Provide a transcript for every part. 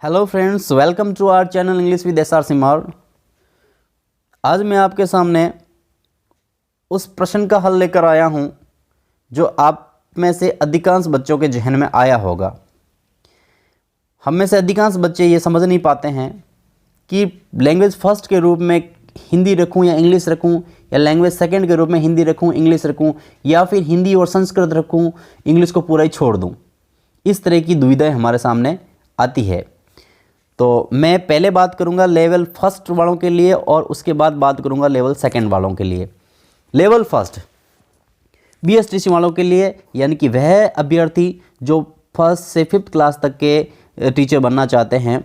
Hello friends, welcome to our channel English with S R Simar. आज मैं आपके सामने उस प्रश्न का हल लेकर आया हूं जो आप में से अधिकांश बच्चों के जहन में आया होगा। हम में से अधिकांश बच्चे ये समझ नहीं पाते हैं कि लैंग्वेज फर्स्ट के रूप में हिंदी रखूं या इंग्लिश रखूं, या लैंग्वेज सेकंड के रूप में हिंदी रखूं इंग्लिश रखूं, या फिर हिंदी और संस्कृत रखूं इंग्लिश को पूरा ही छोड़ दूं। इस तरह की दुविधाएं हमारे सामने आती है। तो मैं पहले बात करूंगा लेवल फर्स्ट वालों के लिए और उसके बाद बात करूंगा लेवल सेकंड वालों के लिए। लेवल फर्स्ट बीएसटीसी वालों के लिए, यानी कि वह अभ्यर्थी जो फर्स्ट से फिफ्थ क्लास तक के टीचर बनना चाहते हैं।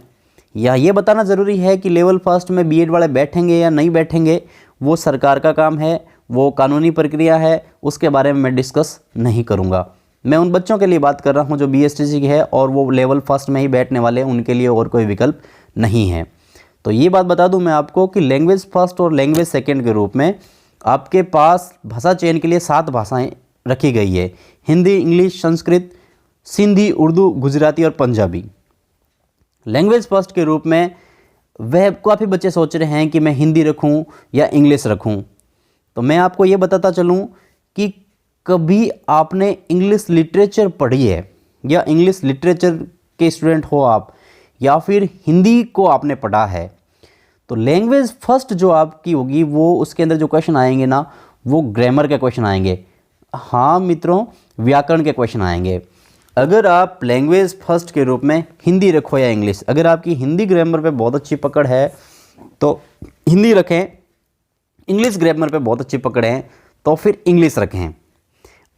या ये बताना ज़रूरी है कि लेवल फर्स्ट में बीएड वाले बैठेंगे या नहीं बैठेंगे, वो सरकार का काम है, वो कानूनी प्रक्रिया है, उसके बारे में मैं डिस्कस नहीं करूँगा। मैं उन बच्चों के लिए बात कर रहा हूं जो बीएसटीसी के है और वो लेवल फर्स्ट में ही बैठने वाले हैं, उनके लिए और कोई विकल्प नहीं है। तो ये बात बता दूं मैं आपको कि लैंग्वेज फर्स्ट और लैंग्वेज सेकंड के रूप में आपके पास भाषा चयन के लिए 7 भाषाएं रखी गई है। हिंदी, इंग्लिश, संस्कृत, सिंधी, उर्दू, गुजराती और पंजाबी। लैंग्वेज फर्स्ट के रूप में वह काफ़ी बच्चे सोच रहे हैं कि मैं हिंदी रखूँ या इंग्लिश रखूँ। तो मैं आपको ये बताता चलूँ कि कभी आपने इंग्लिश लिटरेचर पढ़ी है या इंग्लिश लिटरेचर के स्टूडेंट हो आप, या फिर हिंदी को आपने पढ़ा है, तो लैंग्वेज फर्स्ट जो आपकी होगी वो उसके अंदर जो क्वेश्चन आएंगे ना, वो ग्रामर के क्वेश्चन आएंगे। हाँ मित्रों, व्याकरण के क्वेश्चन आएंगे। अगर आप लैंग्वेज फर्स्ट के रूप में हिंदी रखो या इंग्लिश, अगर आपकी हिंदी ग्रामर पे बहुत अच्छी पकड़ है तो हिंदी रखें, इंग्लिश ग्रामर पे बहुत अच्छी पकड़ है तो फिर इंग्लिश रखें।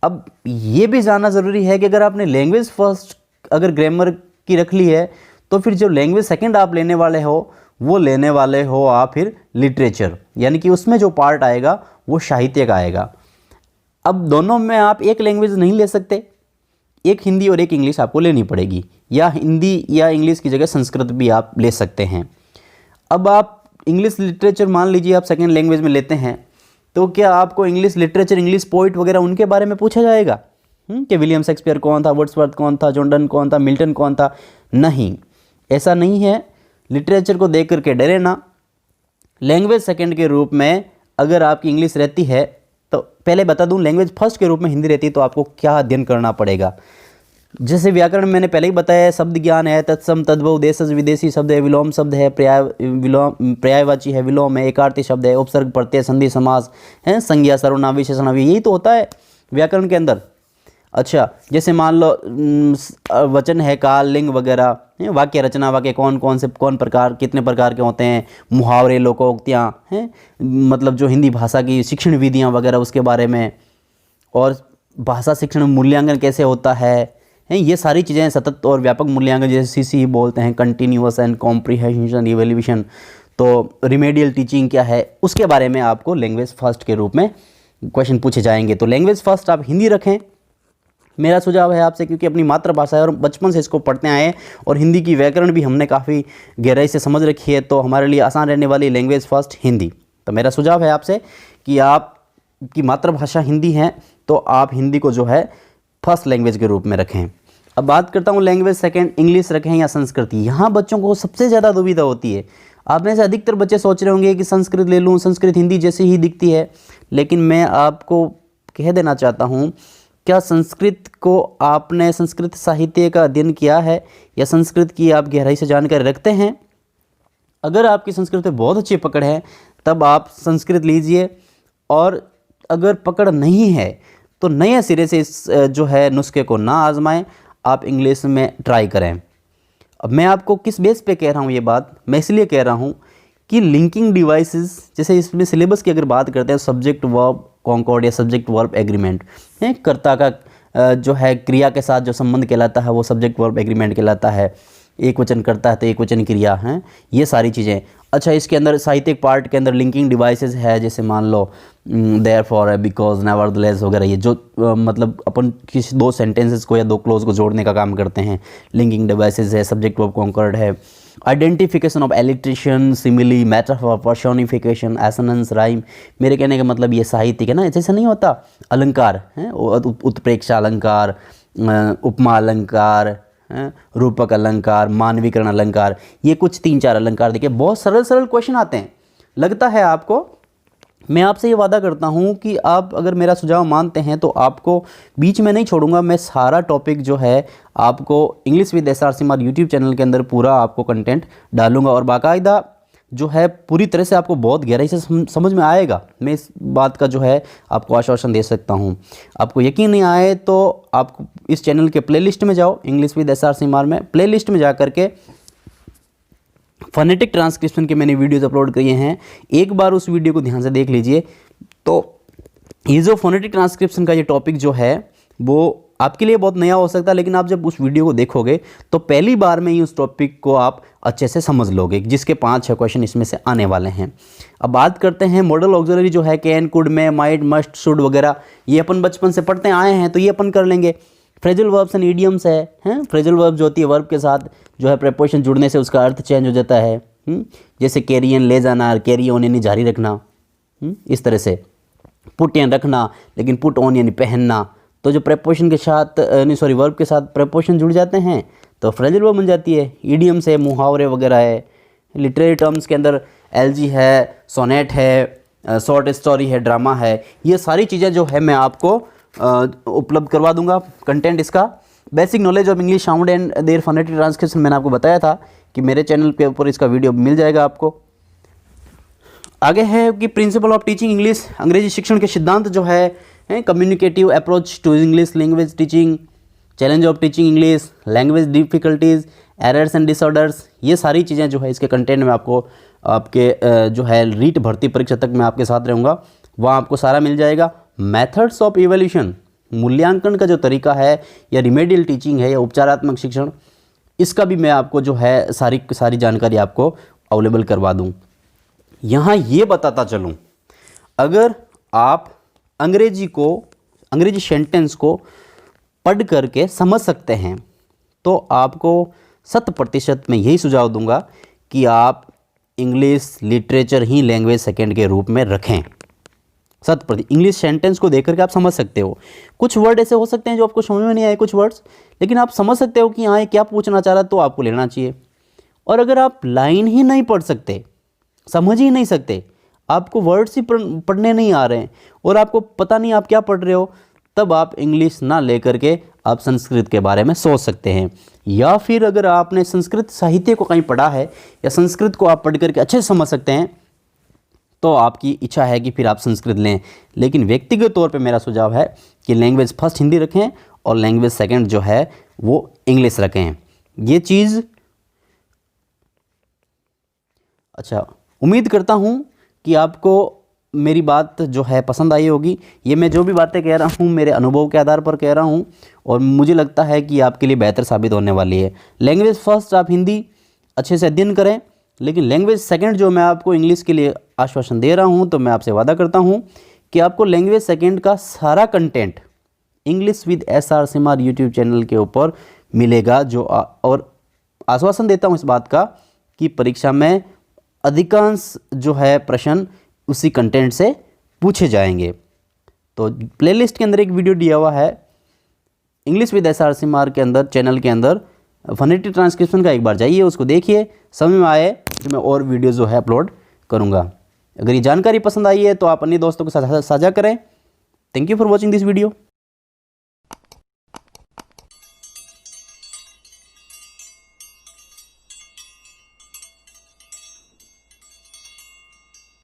अब ये भी जानना ज़रूरी है कि अगर आपने लैंग्वेज फर्स्ट अगर ग्रामर की रख ली है तो फिर जो लैंग्वेज सेकंड आप लेने वाले हो वो लेने वाले हो आप फिर लिटरेचर, यानी कि उसमें जो पार्ट आएगा वो साहित्य का आएगा। अब दोनों में आप एक लैंग्वेज नहीं ले सकते, एक हिंदी और एक इंग्लिश आपको लेनी पड़ेगी, या हिंदी या इंग्लिश की जगह संस्कृत भी आप ले सकते हैं। अब आप इंग्लिश लिटरेचर मान लीजिए आप सेकेंड लैंग्वेज में लेते हैं, तो क्या आपको इंग्लिश लिटरेचर, इंग्लिश पोइट वगैरह उनके बारे में पूछा जाएगा कि विलियम शेक्सपियर कौन था, वर्ड्सवर्थ कौन था, जॉन डन कौन था, मिल्टन कौन था? नहीं, ऐसा नहीं है। लिटरेचर को देख करके डरे ना। लैंग्वेज सेकंड के रूप में अगर आपकी इंग्लिश रहती है, तो पहले बता दूं लैंग्वेज फर्स्ट के रूप में हिंदी रहती है तो आपको क्या अध्ययन करना पड़ेगा। जैसे व्याकरण मैंने पहले ही बताया है, शब्द ज्ञान है, तत्सम, तद्भव, देशज, विदेशी शब्द है, विलोम शब्द है, पर्यायवाची है, विलोम है, एकार्थी शब्द है, उपसर्ग, प्रत्यय, संधि, समास है, संज्ञा, सर्वनाम, विशेषण, यही तो होता है व्याकरण के अंदर। अच्छा, जैसे मान लो वचन है, काल, लिंग वगैरह, वाक्य रचना, वाक्य कौन प्रकार, कितने प्रकार के होते हैं, मुहावरे, लोकोक्तियाँ हैं, मतलब जो हिंदी भाषा की शिक्षण विधियाँ वगैरह उसके बारे में, और भाषा शिक्षण मूल्यांकन कैसे होता है, ये सारी चीज़ें, सतत और व्यापक मूल्यांकन जैसे सीसी बोलते हैं, कंटिन्यूअस एंड कॉम्प्रिहेंशन, इवैल्यूएशन, तो रिमेडियल टीचिंग क्या है, उसके बारे में आपको लैंग्वेज फर्स्ट के रूप में क्वेश्चन पूछे जाएंगे। तो लैंग्वेज फर्स्ट आप हिंदी रखें, मेरा सुझाव है आपसे, क्योंकि अपनी मातृभाषा है और बचपन से इसको पढ़ते आए हैं और हिंदी की व्याकरण भी हमने काफ़ी गहराई से समझ रखी है, तो हमारे लिए आसान रहने वाली लैंग्वेज फर्स्ट हिंदी। तो मेरा सुझाव है आपसे कि आपकी मातृभाषा हिंदी है तो आप हिंदी को जो है फर्स्ट लैंग्वेज के रूप में रखें। अब बात करता हूँ लैंग्वेज सेकंड, इंग्लिश रखें या संस्कृत। यहाँ बच्चों को सबसे ज़्यादा दुविधा होती है। आप में से अधिकतर बच्चे सोच रहे होंगे कि संस्कृत ले लूँ, संस्कृत हिंदी जैसी ही दिखती है, लेकिन मैं आपको कह देना चाहता हूँ, क्या संस्कृत को आपने संस्कृत साहित्य का अध्ययन किया है या संस्कृत की आप गहराई से जानकारी रखते हैं? अगर आपकी संस्कृत में बहुत अच्छी पकड़ है तब आप संस्कृत लीजिए, और अगर पकड़ नहीं है तो नए सिरे से इस जो है नुस्खे को ना आजमाएं, आप इंग्लिश में ट्राई करें। अब मैं आपको किस बेस पे कह रहा हूँ ये बात, मैं इसलिए कह रहा हूँ कि लिंकिंग डिवाइसेस, जैसे इसमें सिलेबस की अगर बात करते हैं, सब्जेक्ट वर्ब कॉन्कॉर्ड या सब्जेक्ट वर्ब एग्रीमेंट है, कर्ता का जो है क्रिया के साथ जो संबंध कहलाता है वो सब्जेक्ट वर्ब एग्रीमेंट कहलाता है। एक वचन करता है तो एक वचन क्रिया है, ये सारी चीज़ें। अच्छा, इसके अंदर साहित्यिक पार्ट के अंदर लिंकिंग डिवाइसेस है, जैसे मान लो देयरफॉर है, बिकॉज, नेवरदलेस वगैरह, ये जो मतलब अपन किसी 2 सेंटेंसेस को या 2 क्लोज को जोड़ने का काम करते हैं, लिंकिंग डिवाइसेस है। सब्जेक्ट वर्ब कॉन्कर्ड है। Identification of alliteration, simile, metaphor, personification, assonance, rhyme. मेरे कहने का मतलब ये साहित्यिक है ना, जैसे नहीं होता अलंकार है, उत्प्रेक्षा अलंकार, उपमा अलंकार, रूपक अलंकार, मानवीकरण अलंकार, ये कुछ 3-4 अलंकार देखिए, बहुत सरल सरल क्वेश्चन आते हैं। लगता है आपको, मैं आपसे ये वादा करता हूँ कि आप अगर मेरा सुझाव मानते हैं तो आपको बीच में नहीं छोड़ूंगा। मैं सारा टॉपिक जो है आपको English with SR Simar YouTube channel के अंदर पूरा आपको कंटेंट डालूंगा और बाकायदा जो है पूरी तरह से आपको बहुत गहराई से समझ में आएगा। मैं इस बात का जो है आपको आश्वासन दे सकता हूँ। आपको यकीन नहीं आए तो आप इस चैनल के प्लेलिस्ट में जाओ, इंग्लिश विद SR सिमार में प्लेलिस्ट में जा करके फोनेटिक ट्रांसक्रिप्शन के मैंने वीडियोज़ अपलोड किए हैं, एक बार उस वीडियो को ध्यान से देख लीजिए। तो ये जो फोनेटिक ट्रांसक्रिप्शन का ये टॉपिक जो है वो आपके लिए बहुत नया हो सकता है, लेकिन आप जब उस वीडियो को देखोगे तो पहली बार में ही उस टॉपिक को आप अच्छे से समझ लोगे, जिसके 5-6 क्वेश्चन इसमें से आने वाले हैं। अब बात करते हैं मॉडल ऑक्सिलरी जो है कैन, कुड, में, माइट, मस्ट, शुड वगैरह, ये अपन बचपन से पढ़ते आए हैं तो ये अपन कर लेंगे। फ्रेजल वर्ब्स एंड इडियम्स है, फ्रेजल वर्ब जो होती है वर्ब के साथ जो है प्रीपोजिशन जुड़ने से उसका अर्थ चेंज हो जाता है। जैसे कैरी एन ले जाना, कैरी ऑन यानी जारी रखना, इस तरह से पुट एन रखना, लेकिन पुट ऑन यानी पहनना। तो जो प्रीपोजिशन के साथ वर्ब के साथ प्रीपोजिशन जुड़ जाते हैं तो फ्रेजल वर्ब बन जाती है। इडियम्स है, मुहावरे वगैरह है। लिटरेरी टर्म्स के अंदर एलजी है, सोनेट है, शॉर्ट स्टोरी है, ड्रामा है, ये सारी चीज़ें जो है मैं आपको उपलब्ध करवा दूंगा। कंटेंट इसका basic knowledge of English sound and their phonetic transcription मैंने आपको बताया था कि मेरे चैनल के ऊपर इसका वीडियो मिल जाएगा आपको। आगे है कि प्रिंसिपल ऑफ टीचिंग इंग्लिश, अंग्रेजी शिक्षण के सिद्धांत जो है communicative approach to English language teaching, challenge of teaching English, language difficulties, errors and disorders, ये सारी चीज़ें जो है इसके कंटेंट में आपको आपके जो है रीट भर्ती परीक्षा तक मैं आपके साथ रहूँगा, वहाँ आपको सारा मिल जाएगा। मेथड्स ऑफ इवैल्यूएशन, मूल्यांकन का जो तरीका है, या रिमेडियल टीचिंग है या उपचारात्मक शिक्षण, इसका भी मैं आपको जो है सारी जानकारी आपको अवेलेबल करवा दूँ। यहाँ ये बताता चलूँ, अगर आप अंग्रेजी सेंटेंस को पढ़ करके समझ सकते हैं तो आपको 100% मैं यही सुझाव दूंगा कि आप इंग्लिश लिटरेचर ही लैंग्वेज सेकंड के रूप में रखें। 100% इंग्लिश सेंटेंस को देख करके आप समझ सकते हो। कुछ वर्ड ऐसे हो सकते हैं जो आपको समझ में नहीं आए कुछ वर्ड्स, लेकिन आप समझ सकते हो कि हाँ ये क्या पूछना चाह रहा है, तो आपको लेना चाहिए। और अगर आप लाइन ही नहीं पढ़ सकते, समझ ही नहीं सकते, आपको वर्ड्स ही पढ़ने नहीं आ रहे हैं और आपको पता नहीं आप क्या पढ़ रहे हो, तब आप इंग्लिश ना लेकर के आप संस्कृत के बारे में सोच सकते हैं। या फिर अगर आपने संस्कृत साहित्य को कहीं पढ़ा है या संस्कृत को आप पढ़ करके अच्छे से समझ सकते हैं, तो आपकी इच्छा है कि फिर आप संस्कृत लें। लेकिन व्यक्तिगत तौर पे मेरा सुझाव है कि लैंग्वेज फर्स्ट हिंदी रखें और लैंग्वेज सेकंड जो है वो इंग्लिश रखें। ये चीज़ अच्छा, उम्मीद करता हूँ कि आपको मेरी बात जो है पसंद आई होगी। ये मैं जो भी बातें कह रहा हूँ मेरे अनुभव के आधार पर कह रहा हूँ और मुझे लगता है कि आपके लिए बेहतर साबित होने वाली है। लैंग्वेज फर्स्ट आप हिंदी अच्छे से अध्ययन करें, लेकिन लैंग्वेज सेकंड जो मैं आपको इंग्लिश के लिए आश्वासन दे रहा हूँ, तो मैं आपसे वादा करता हूँ कि आपको लैंग्वेज सेकंड का सारा content English with SR Simar YouTube channel के ऊपर मिलेगा। और आश्वासन देता हूँ इस बात का कि परीक्षा में अधिकांश जो है प्रश्न उसी कंटेंट से पूछे जाएंगे। तो प्लेलिस्ट के अंदर एक वीडियो दिया हुआ है इंग्लिश विद SR सिमार के अंदर, चैनल के अंदर फोनेटिक ट्रांसक्रिप्शन का, एक बार जाइए उसको देखिए, समझ में आए तो मैं और वीडियो जो है अपलोड करूँगा। अगर ये जानकारी पसंद आई है तो आप अन्य दोस्तों के साथ साझा करें। Thank you for watching this video.